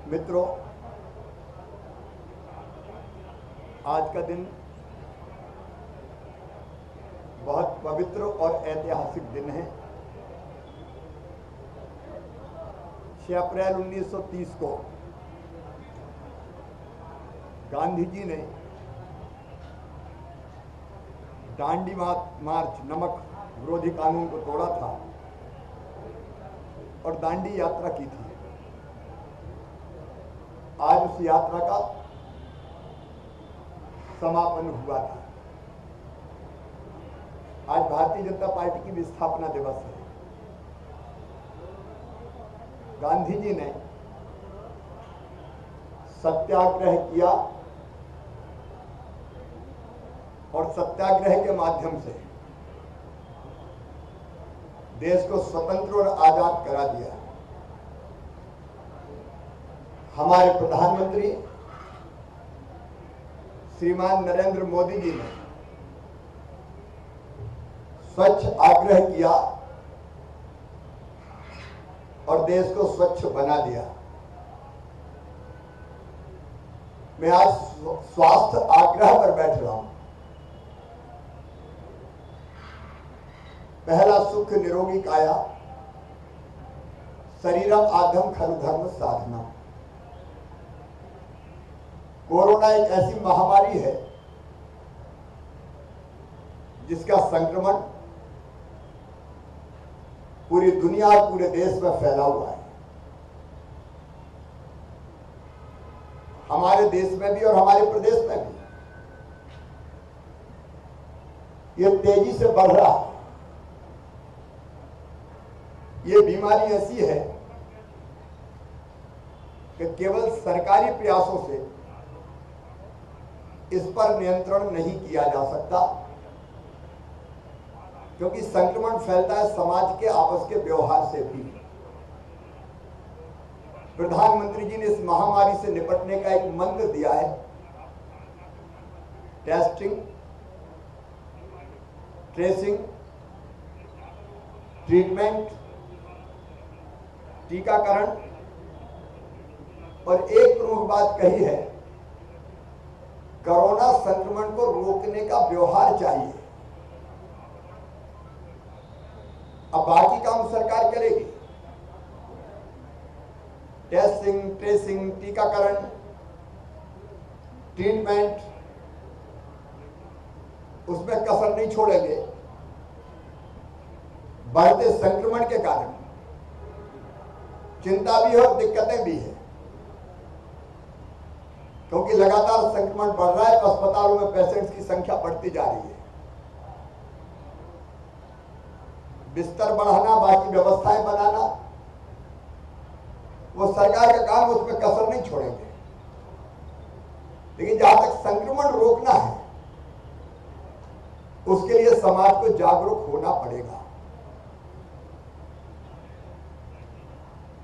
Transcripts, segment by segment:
मित्रों, आज का दिन बहुत पवित्र और ऐतिहासिक दिन है। 6 अप्रैल 1930 को गांधी जी ने दांडी मार्च नमक विरोधी कानून को तोड़ा था और दांडी यात्रा की थी। आज उस यात्रा का समापन हुआ था। आज भारतीय जनता पार्टी की भी स्थापना दिवस है। गांधी जी ने सत्याग्रह किया और सत्याग्रह के माध्यम से देश को स्वतंत्र और आजाद करा दिया। हमारे प्रधानमंत्री श्रीमान नरेंद्र मोदी जी ने स्वच्छ आग्रह किया और देश को स्वच्छ बना दिया। मैं आज स्वास्थ्य आग्रह पर बैठ रहा हूं। पहला सुख निरोगी काया, शरीरम आधम खलु धर्म साधना। कोरोना एक ऐसी महामारी है जिसका संक्रमण पूरी दुनिया और पूरे देश में फैला हुआ है। हमारे देश में भी और हमारे प्रदेश में भी यह तेजी से बढ़ रहा है। यह बीमारी ऐसी है कि केवल सरकारी प्रयासों से इस पर नियंत्रण नहीं किया जा सकता, क्योंकि संक्रमण फैलता है समाज के आपस के व्यवहार से भी। प्रधानमंत्री जी ने इस महामारी से निपटने का एक मंत्र दिया है, टेस्टिंग, ट्रेसिंग, ट्रीटमेंट, टीकाकरण, और एक प्रमुख बात कही है, कोरोना संक्रमण को रोकने का व्यवहार चाहिए। अब बाकी काम सरकार करेगी। टेस्टिंग, ट्रेसिंग, टीकाकरण, ट्रीटमेंट, उसमें कसर नहीं छोड़ेंगे। बढ़ते संक्रमण के कारण चिंता भी है और दिक्कतें भी है, क्योंकि लगातार संक्रमण बढ़ रहा है। अस्पतालों में पेशेंट्स की संख्या बढ़ती जा रही है। बिस्तर बढ़ाना, बाकी व्यवस्थाएं बनाना, वो सरकार का काम, उसमें कसर नहीं छोड़ेंगे। लेकिन जहां तक संक्रमण रोकना है, उसके लिए समाज को जागरूक होना पड़ेगा।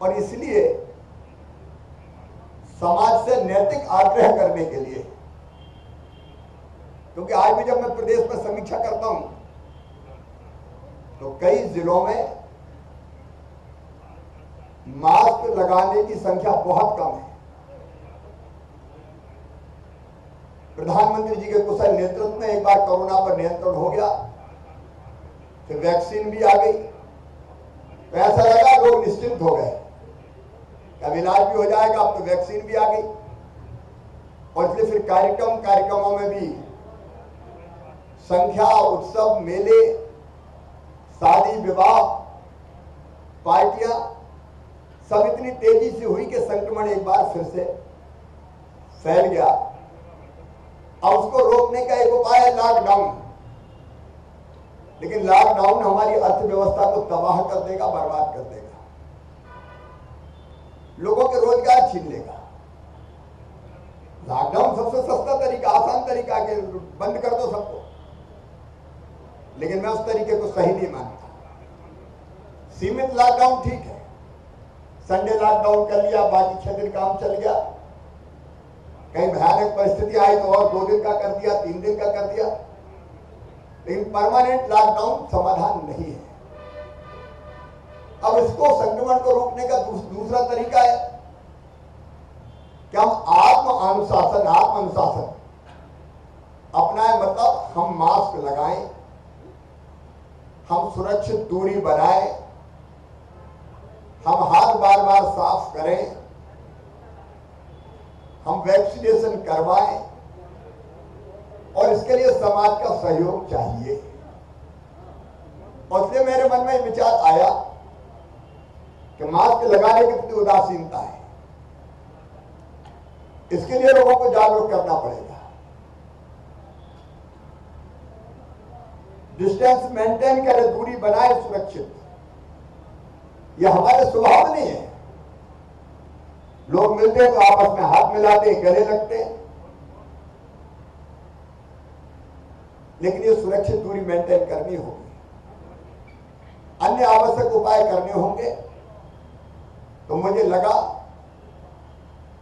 और इसलिए समाज से नैतिक आग्रह करने के लिए, क्योंकि आज भी जब मैं प्रदेश में समीक्षा करता हूं तो कई जिलों में मास्क लगाने की संख्या बहुत कम है। प्रधानमंत्री जी के कुशल नेतृत्व में एक बार कोरोना पर नियंत्रण हो गया, फिर वैक्सीन भी आ गई, तो ऐसा लगा लोग निश्चिंत हो गए, अब इलाज भी हो जाएगा, अब तो वैक्सीन भी आ गई। और इसलिए फिर कार्यक्रमों में भी संख्या, उत्सव, मेले, शादी, विवाह, पार्टियां सब इतनी तेजी से हुई कि संक्रमण एक बार फिर से फैल गया। अब उसको रोकने का एक उपाय है लॉकडाउन। लेकिन लॉकडाउन हमारी अर्थव्यवस्था को तबाह कर देगा, बर्बाद कर देगा, लोगों के रोजगार छीन लेगा। लॉकडाउन सबसे सस्ता तरीका, आसान तरीका है कि बंद कर दो सबको, लेकिन मैं उस तरीके को सही नहीं मानता। सीमित लॉकडाउन ठीक है, संडे लॉकडाउन कर लिया, बाकी 6 दिन काम चल गया। कहीं भयानक परिस्थिति आई तो और 2 दिन का कर दिया, 3 दिन का कर दिया, लेकिन परमानेंट लॉकडाउन समाधान नहीं है। अब इसको, संक्रमण को रोकने का दूसरा तरीका है कि हम आत्म अनुशासन अपनाएं, मतलब हम मास्क लगाएं, हम सुरक्षित दूरी बनाएं, हम हाथ बार बार साफ करें, हम वैक्सीनेशन करवाएं, और इसके लिए समाज का सहयोग चाहिए। और इसलिए मेरे मन में विचार आया कि मास्क लगाने की कितनी उदासीनता है, इसके लिए लोगों को जागरूक करना पड़ेगा। डिस्टेंस मेंटेन करें, दूरी बनाए सुरक्षित, यह हमारे स्वभाव में नहीं है। लोग मिलते हैं तो आपस में हाथ मिलाते हैं, गले लगते हैं, लेकिन ये सुरक्षित दूरी मेंटेन करनी होगी, अन्य आवश्यक उपाय करने होंगे। तो मुझे लगा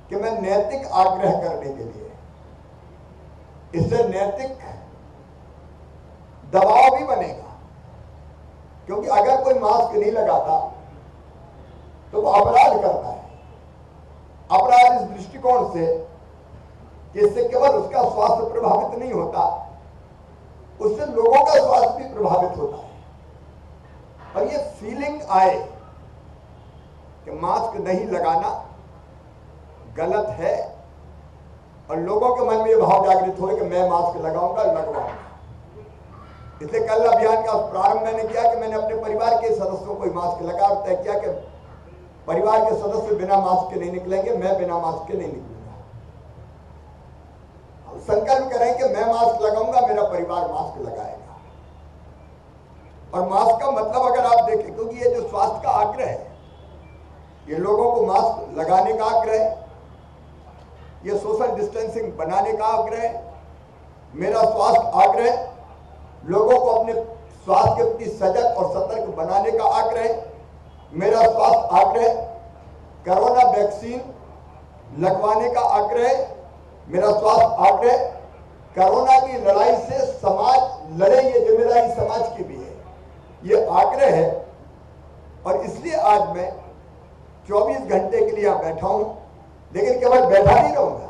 कि मैं नैतिक आग्रह करने के लिए, इससे नैतिक दबाव भी बनेगा, क्योंकि अगर कोई मास्क नहीं लगाता तो वो अपराध करता है। अपराध इस दृष्टिकोण से कि इससे केवल उसका स्वास्थ्य प्रभावित नहीं होता, उससे लोगों का स्वास्थ्य भी प्रभावित होता है। और ये फीलिंग आए कि मास्क नहीं लगाना गलत है, और लोगों के मन में ये भाव जागृत हो कि मैं मास्क लगाऊंगा, लगवाऊंगा। इसलिए कल अभियान का प्रारंभ मैंने किया कि मैंने अपने परिवार के सदस्यों को मास्क लगा और तय किया कि परिवार के सदस्य बिना मास्क के नहीं निकलेंगे, मैं बिना मास्क के नहीं निकलूंगा। हम संकल्प करें कि मैं मास्क लगाऊंगा, मेरा परिवार मास्क लगाएगा। और मास्क का मतलब अगर आप देखें, क्योंकि ये जो स्वास्थ्य का आग्रह है, ये लोगों को मास्क लगाने का आग्रह है, ये सोशल डिस्टेंसिंग बनाने का आग्रह है, मेरा स्वास्थ्य आग्रह, लोगों को अपने स्वास्थ्य के प्रति सजग और सतर्क बनाने का आग्रह है, मेरा स्वास्थ्य आग्रह, कोरोना वैक्सीन लगवाने का आग्रह, मेरा स्वास्थ्य आग्रह, कोरोना की लड़ाई से समाज लड़े, ये जिम्मेदारी समाज की भी है, ये आग्रह है। और इसलिए आज मैं 24 घंटे के लिए यहां बैठा हूं, लेकिन केवल बैठा नहीं रहूंगा।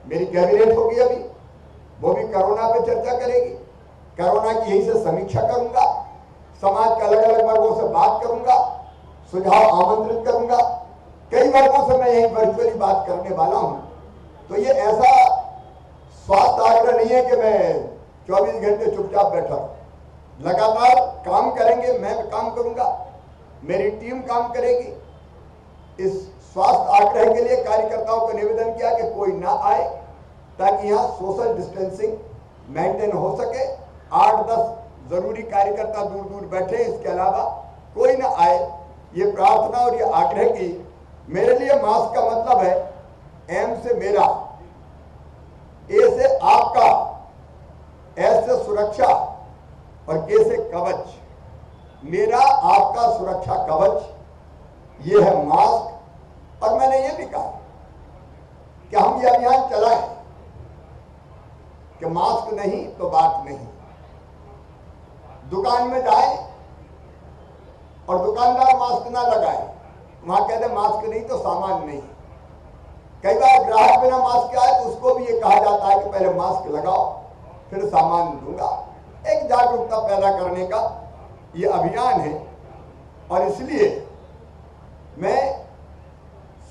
मेरी कैबिनेट होगी अभी, वो भी कोरोना पे चर्चा करेगी, कोरोना की यहीं से समीक्षा करूंगा, समाज के अलग अलग वर्गों से बात करूंगा, सुझाव आमंत्रित करूंगा। कई वर्गों से मैं यही वर्चुअली बात करने वाला हूं। तो ये ऐसा स्वास्थ्य आग्रह नहीं है कि मैं 24 घंटे चुपचाप बैठा हूं। लगातार काम करेंगे, मैं काम करूंगा, मेरी टीम काम करेगी। इस स्वास्थ्य आग्रह के लिए कार्यकर्ताओं को निवेदन किया कि कोई ना आए, ताकि यहां सोशल डिस्टेंसिंग मेंटेन हो सके। 8-10 जरूरी कार्यकर्ता दूर दूर बैठे, इसके अलावा कोई ना आए, ये प्रार्थना और ये आग्रह की। मेरे लिए मास्क का मतलब है एम से मेरा, ए से आपका, एस से सुरक्षा और के से कवच। मेरा आपका सुरक्षा कवच, ये है मास्क। और मैंने ये भी कहा कि हम ये अभियान चलाएं कि मास्क नहीं तो बात नहीं। दुकान में जाए और दुकानदार मास्क ना लगाए, वहां कहते मास्क नहीं तो सामान नहीं। कई बार ग्राहक बिना मास्क के आए तो उसको भी ये कहा जाता है कि पहले मास्क लगाओ फिर सामान दूंगा। एक जागरूकता पैदा करने का ये अभियान है। और इसलिए मैं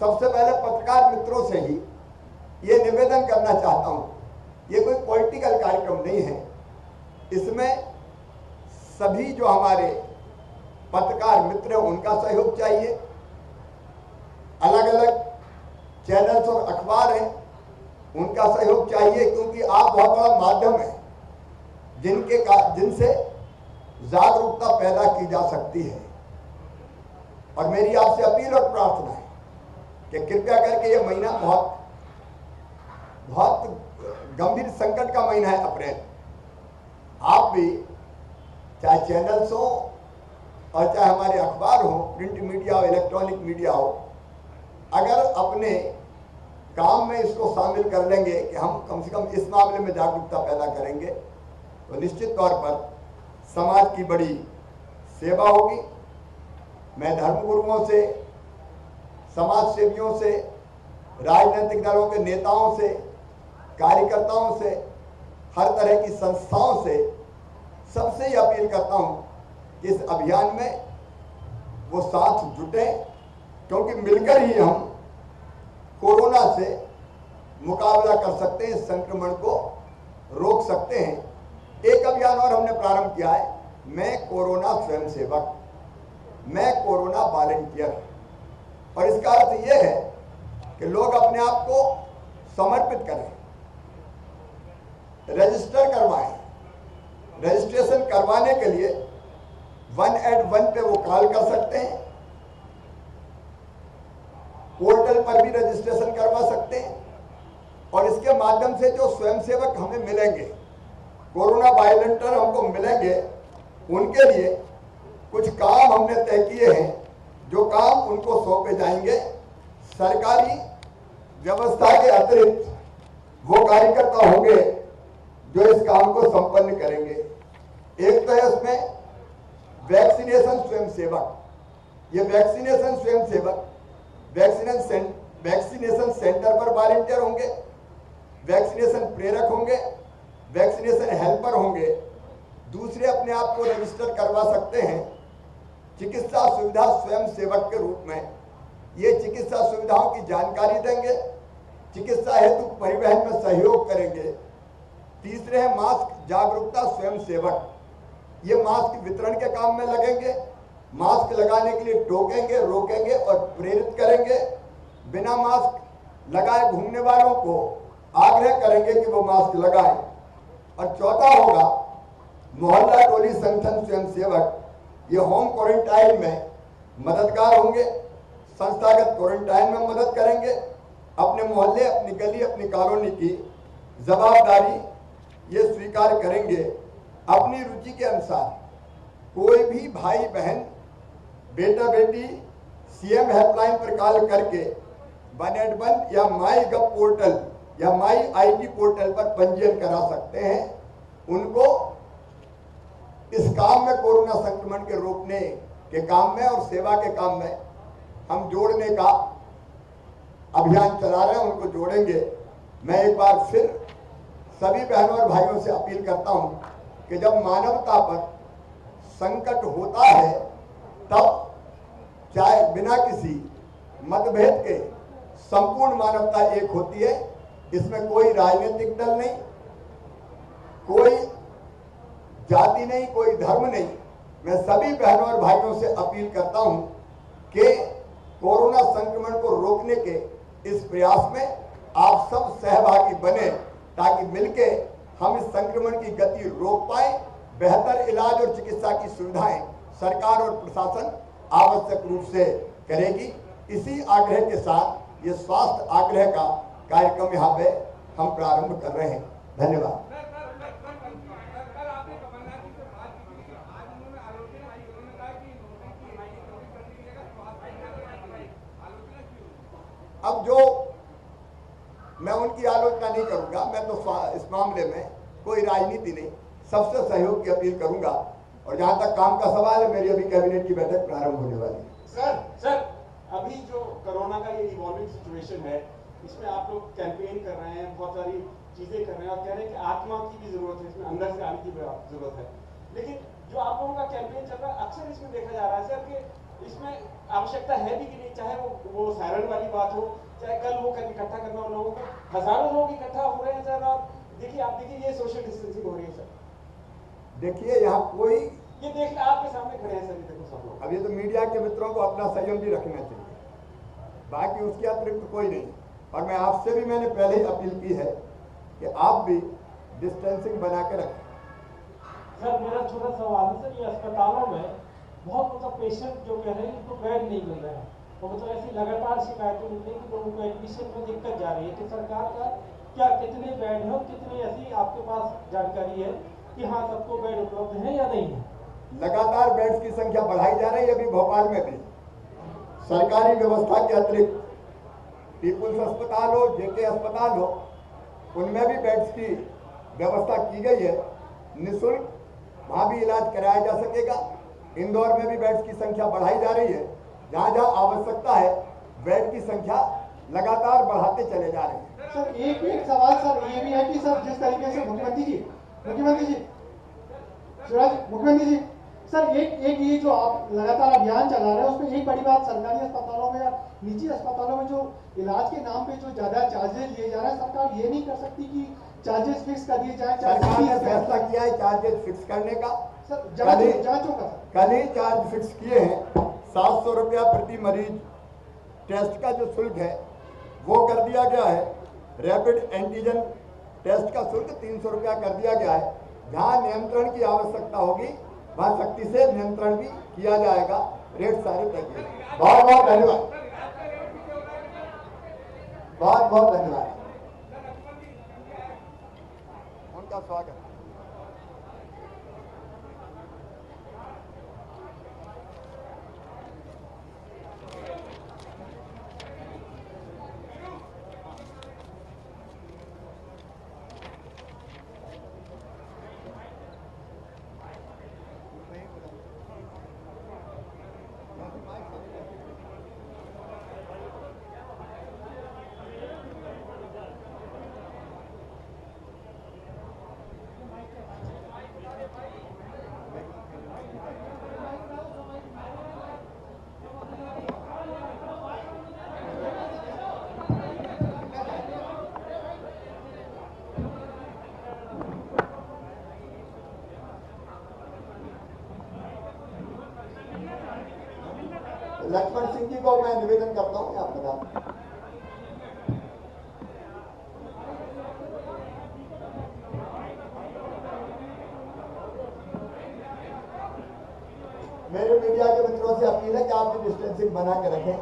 सबसे पहले पत्रकार मित्रों से ही ये निवेदन करना चाहता हूं, ये कोई पॉलिटिकल कार्यक्रम नहीं है, इसमें सभी जो हमारे पत्रकार मित्र हैं उनका सहयोग चाहिए। अलग अलग चैनल्स और अखबार हैं, उनका सहयोग चाहिए, क्योंकि आप बहुत बड़ा माध्यम है जिनसे जागरूकता पैदा की जा सकती है। और मेरी आपसे अपील और प्रार्थना है कि कृपया करके ये महीना बहुत गंभीर संकट का महीना है अप्रैल। आप भी, चाहे चैनल्स हो और चाहे हमारे अखबार हो, प्रिंट मीडिया हो, इलेक्ट्रॉनिक मीडिया हो, अगर अपने काम में इसको शामिल कर लेंगे कि हम कम से कम इस मामले में जागरूकता पैदा करेंगे, तो निश्चित तौर पर समाज की बड़ी सेवा होगी। मैं धर्मगुरुओं से, समाज सेवियों से, राजनीतिक दलों के नेताओं से, कार्यकर्ताओं से, हर तरह की संस्थाओं से सबसे ही अपील करता हूं कि इस अभियान में वो साथ जुटे, क्योंकि मिलकर ही हम कोरोना से मुकाबला कर सकते हैं, संक्रमण को रोक सकते हैं। एक अभियान और हमने प्रारंभ किया है, मैं कोरोना स्वयंसेवक, मैं कोरोना वॉलंटियर। और इसका अर्थ यह है कि लोग अपने आप को समर्पित करें, रजिस्टर करवाएं। रजिस्ट्रेशन करवाने के लिए 181 पे वो कॉल कर सकते हैं, पोर्टल पर भी रजिस्ट्रेशन करवा सकते हैं। और इसके माध्यम से जो स्वयंसेवक हमें मिलेंगे, कोरोना वॉलंटियर हमको मिलेंगे, उनके लिए कुछ काम हमने तय किए हैं, जो काम उनको सौंपे जाएंगे। सरकारी व्यवस्था के अतिरिक्त वो कार्यकर्ता होंगे जो इस काम को संपन्न करेंगे। एक तो है उसमें वैक्सीनेशन स्वयंसेवक। ये वैक्सीनेशन स्वयंसेवक वैक्सीनेशन सेंटर पर वॉलंटियर होंगे, वैक्सीनेशन प्रेरक होंगे, वैक्सीनेशन हेल्पर होंगे। दूसरे अपने आप को रजिस्टर करवा सकते हैं चिकित्सा सुविधा स्वयंसेवक के रूप में। ये चिकित्सा सुविधाओं की जानकारी देंगे, चिकित्सा हेतु परिवहन में सहयोग करेंगे। तीसरे हैं मास्क जागरूकता स्वयंसेवक। ये मास्क वितरण के काम में लगेंगे, मास्क लगाने के लिए टोकेंगे, रोकेंगे और प्रेरित करेंगे। बिना मास्क लगाए घूमने वालों को आग्रह करेंगे कि वो मास्क लगाएं। और चौथा होगा मोहल्ला टोली संगठन स्वयंसेवक। ये होम क्वारंटाइन में मददगार होंगे, संस्थागत क्वारंटाइन में मदद करेंगे, अपने मोहल्ले, अपनी गली, अपनी कॉलोनी की जवाबदारी ये स्वीकार करेंगे। अपनी रुचि के अनुसार कोई भी भाई बहन, बेटा बेटी सीएम हेल्पलाइन पर कॉल करके 181 या माई गव पोर्टल या माई आईटी पोर्टल पर पंजीयन करा सकते हैं। उनको इस काम में, कोरोना संक्रमण के रोकने के काम में और सेवा के काम में हम जोड़ने का अभियान चला रहे हैं, उनको जोड़ेंगे। मैं एक बार फिर सभी बहनों और भाइयों से अपील करता हूं कि जब मानवता पर संकट होता है, तब चाहे बिना किसी मतभेद के संपूर्ण मानवता एक होती है। इसमें कोई राजनीतिक दल नहीं, कोई जाति नहीं, कोई धर्म नहीं। मैं सभी बहनों और भाइयों से अपील करता हूं कि कोरोना संक्रमण को रोकने के इस प्रयास में आप सब सहभागी बने, ताकि मिलके हम इस संक्रमण की गति रोक पाए। बेहतर इलाज और चिकित्सा की सुविधाएं सरकार और प्रशासन आवश्यक रूप से करेगी। इसी आग्रह के साथ ये स्वास्थ्य आग्रह का कार्यक्रम यहाँ पे हम प्रारंभ कर रहे हैं। धन्यवाद। अब जो मैं उनकी आलोचना नहीं करूंगा, मैं तो इस मामले में कोई राजनीति नहीं, सबसे सहयोग की अपील करूंगा। और जहां तक काम का सवाल है, मेरी अभी कैबिनेट की बैठक प्रारंभ होने वाली है। सर अभी जो कोरोना का ये इवॉल्विंग सिचुएशन है, इसमें आप लोग कैंपेन कर रहे हैं, बहुत सारी चीजें कर रहे हैं और कह रहे हैं कि आत्मा की भी जरूरत है, इसमें अंदर से आने की जरूरत है। लेकिन जो आप लोगों का कैंपेन चल रहा है, अक्सर इसमें देखा जा रहा है सर कि इसमें आवश्यकता है भी कि नहीं, चाहे वो सायरन वाली बात हो, चाहे कल वो इकट्ठा करना हो लोगों को, हजारों लोग इकट्ठा हो रहे हैं सर। और देखिए, आप देखिए ये सोशल डिस्टेंसिंग हो रही है सर। देखिए यहाँ कोई, ये देखिए आपके सामने खड़े हैं सर, ये देखो सब लोग। अब ये तो मीडिया के मित्रों को अपना संयम भी रखना चाहिए, बाकी उसके अतिरिक्त कोई नहीं। और मैं आपसे भी, मैंने पहले ही अपील की है कि आप भी डिस्टेंसिंग बना के रखें। सर मेरा छोटा सवाल है सर, ये अस्पतालों में बहुत मतलब पेशेंट जो कह रहे हैं उनको बेड नहीं मिल रहा है, और मतलब ऐसी लगातार शिकायतें मिल रही है कि लोगों को एडमिशन में दिक्कत जा रही है। तो सरकार का क्या, कितने बेड है और कितनी ऐसी आपके पास जानकारी है कि हाँ सबको बेड उपलब्ध है या नहीं है? लगातार बेड्स की संख्या बढ़ाई जा रही है। अभी भोपाल में भी सरकारी व्यवस्था के अतिरिक्त पीपुल्स अस्पताल हो, जेके अस्पताल हो, उनमें भी बेड्स की व्यवस्था की गई है। निःशुल्क वहाँ भी इलाज कराया जा सकेगा। इंदौर में भी बेड्स की संख्या बढ़ाई जा रही है। जहाँ जहाँ आवश्यकता है बेड की संख्या लगातार बढ़ाते चले जा रहे हैं। सर एक सवाल सर ये भी है कि सर जिस तरीके से मुख्यमंत्री जी शिवराज मुख्यमंत्री जी सर एक ये जो आप लगातार अभियान चला रहे हैं उसमें एक बड़ी बात सरकारी अस्पतालों में या निजी अस्पतालों में जो इलाज के नाम पे जो ज्यादा चार्जेस लिए जा रहे हैं, सरकार ये नहीं कर सकती कि चार्जेस फिक्स कर दिए जाए? सरकार ने फैसला किया है चार्जेस फिक्स करने का। सर जांचों का कल ही चार्ज फिक्स किए हैं। 700 रुपया प्रति मरीज टेस्ट का जो शुल्क है वो कर दिया गया है। रैपिड एंटीजन टेस्ट का शुल्क 300 रुपया कर दिया गया है। जहां नियंत्रण की आवश्यकता होगी वहां सख्ती से नियंत्रण भी किया जाएगा। रेट सारे तय किए। बहुत बहुत धन्यवाद, बहुत बहुत धन्यवाद। उनका स्वागत। लक्ष्मण सिंह जी को मैं निवेदन करता हूं आप बता। मेरे मीडिया के मित्रों से अपील है कि आप भी डिस्टेंसिंग बना के रखें,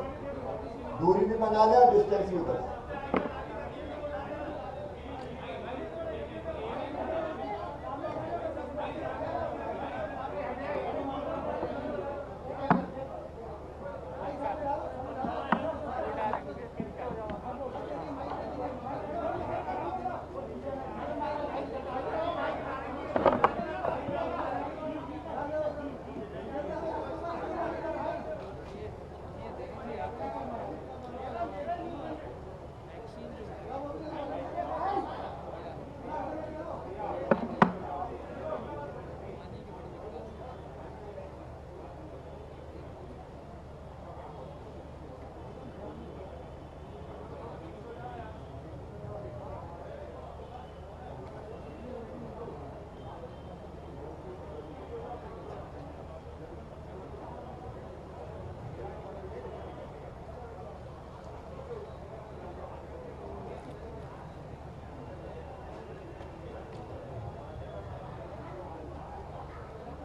दूरी भी बना लें और डिस्टेंस भी करें।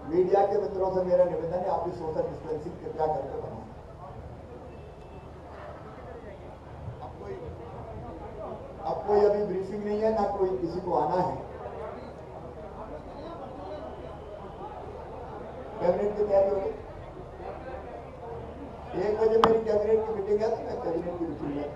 मीडिया के मित्रों से मेरा निवेदन है आप भी सोशल डिस्टेंसिंग कृपया करके बनाएं। अब कोई अभी ब्रीफिंग नहीं है, ना कोई किसी को आना है। कैबिनेट की तैयारी होगी। 1 बजे मेरी कैबिनेट की मीटिंग है तो मैं कैबिनेट की मीटिंग में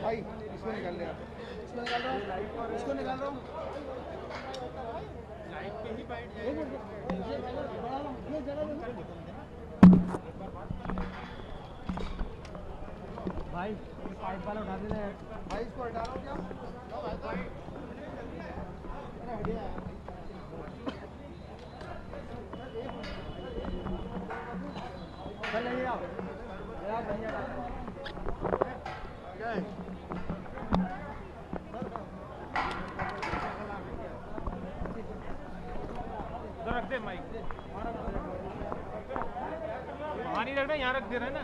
भाई इसको निकाल ले, इसको निकाल रहा हूँ लाइट पे ही बैठ जाएगा। भाई इसको हटा लो क्या? रख दे माइक, वहाँ नहीं रखना, यहाँ रख दे रहे हैं ना।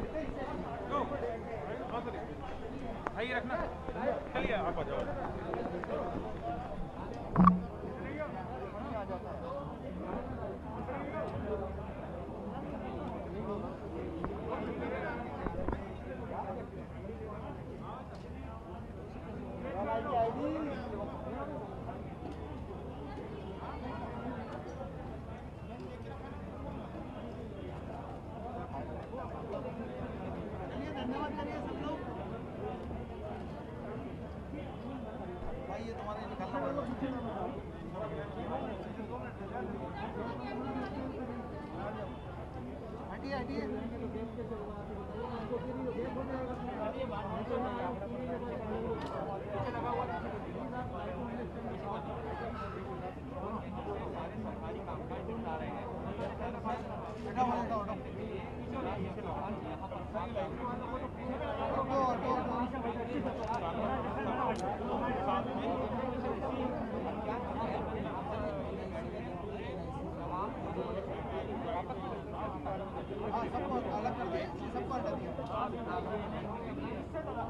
आइए रखना, चलिए आप आ जाओ।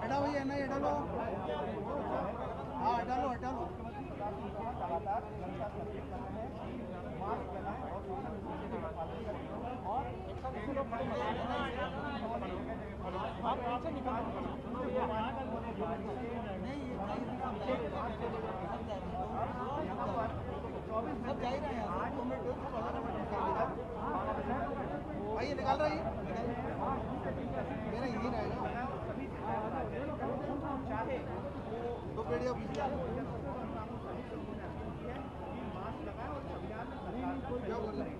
हटा भैया, नहीं हटा लो। हाँ हटा लो, हटा लो। सब जा ही रहे हैं, भाई ये निकाल रहा है, मेरा यही रहेगा। तो वीडियो क्या बोल रहे हैं?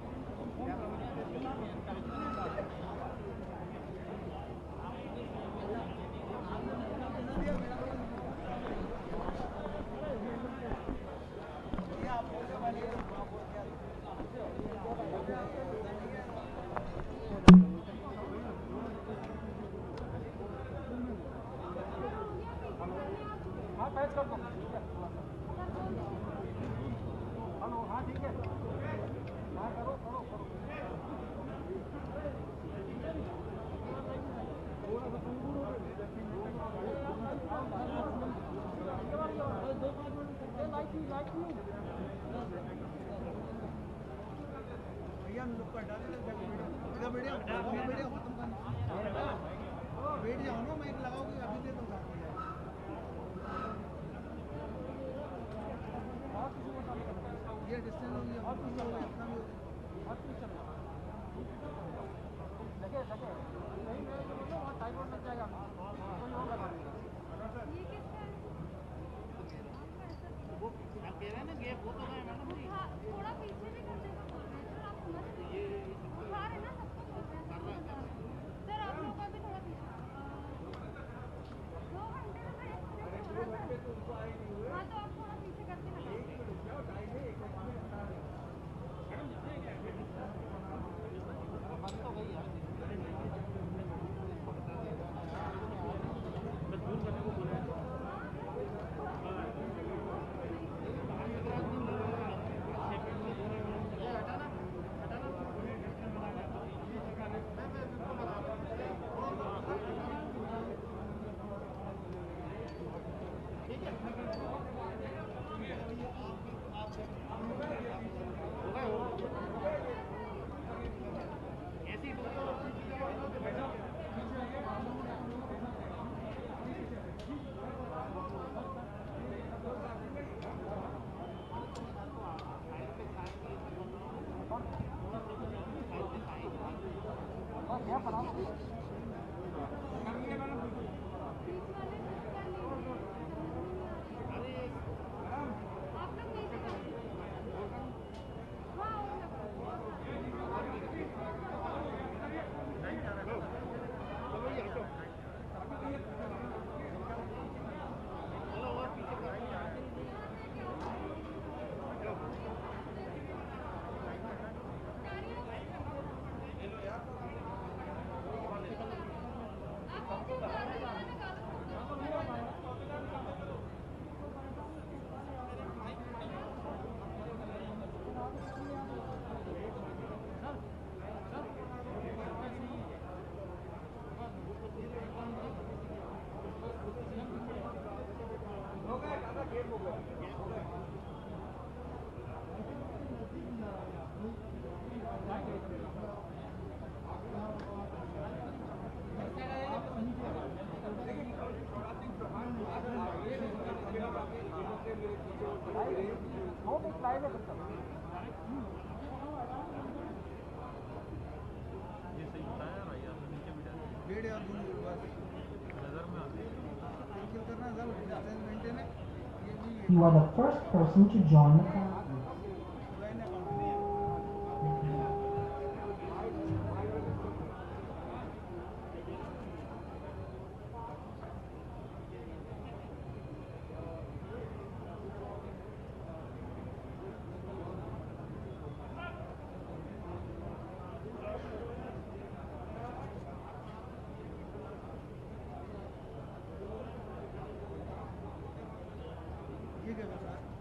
बैठ जाओ ना, माइक लगाओगे अभी दे दो साथ में। ये डिस्टेंस हो गया, अपना भी थोड़ा पीछे भी कर देगा बोल रहे हैं सर, आप समझ रहे हैं? उठा रहे ना, सबको बोल रहे हैं सर, आप लोग का भी थोड़ा पीछे 2 घंटे में हाँ, तो आप थोड़ा पीछे करके बेड या दोनों बस नज़र में आते हैं किल करना जब डिस्टेंस मेंटेन है ये नहीं है You are the first person to join the conference. Line account नहीं है ठीक है सर क्या होता है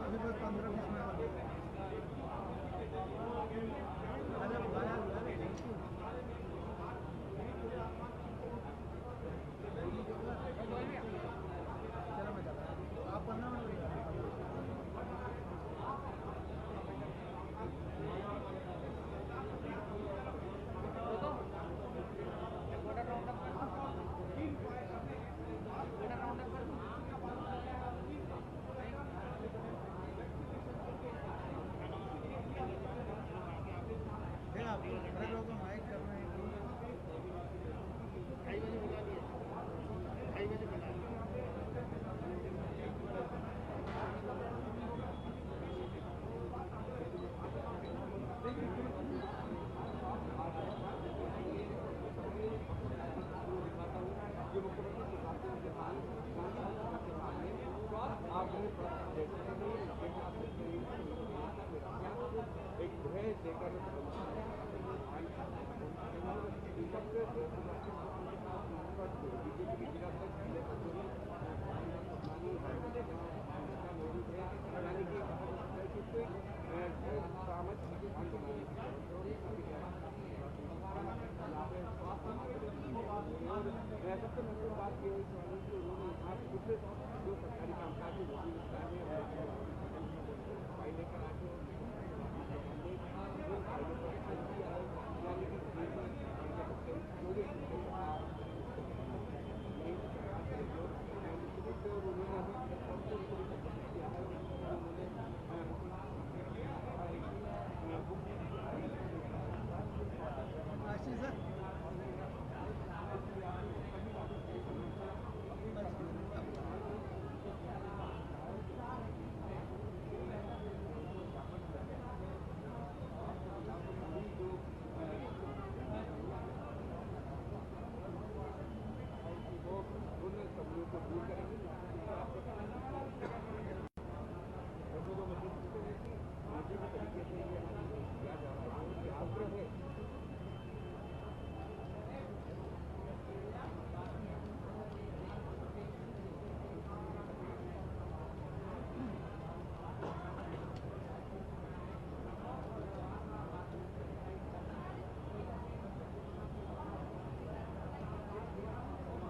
अभी बस 15-20 मिनट अरे गाया चलो मैं जाता हूँ आप 15 मिनट आप बड़े लोग माइक कर रहे हैं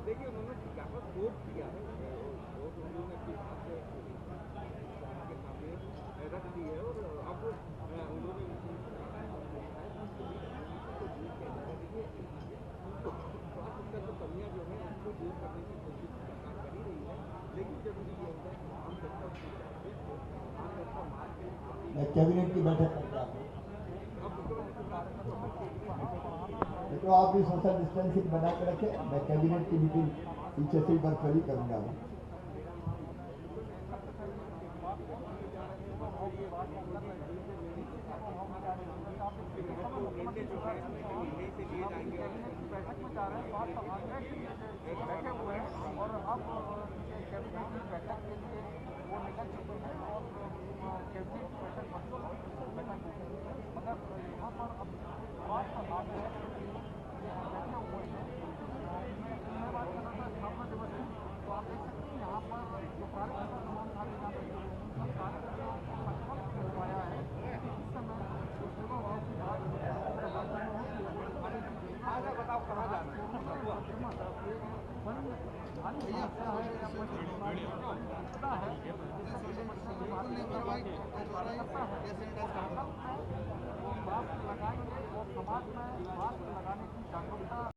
देखिए उन्होंने यहाँ वोट किया है वोट उन्होंने अपने हिसाब से के सामने रख दी है और अब उन्होंने स्वास्थ्य तो कमियाँ जो है उसको दूर करने की कोशिश सरकार कर ही रही है लेकिन जरूरी ये होता है कि आम जनता आम जनता मार्च मैं कैबिनेट की बैठक कर रहा हूँ तो आप भी सोशल डिस्टेंसिंग बना के रखें मैं कैबिनेट की मीटिंग पीछे से वर्चुअली करूंगा बैठक के लिए वो निकल चुके हैं और कैबिनेट की बैठक मास्क लगाएंगे और समाज में मास्क लगाने की जागरूकता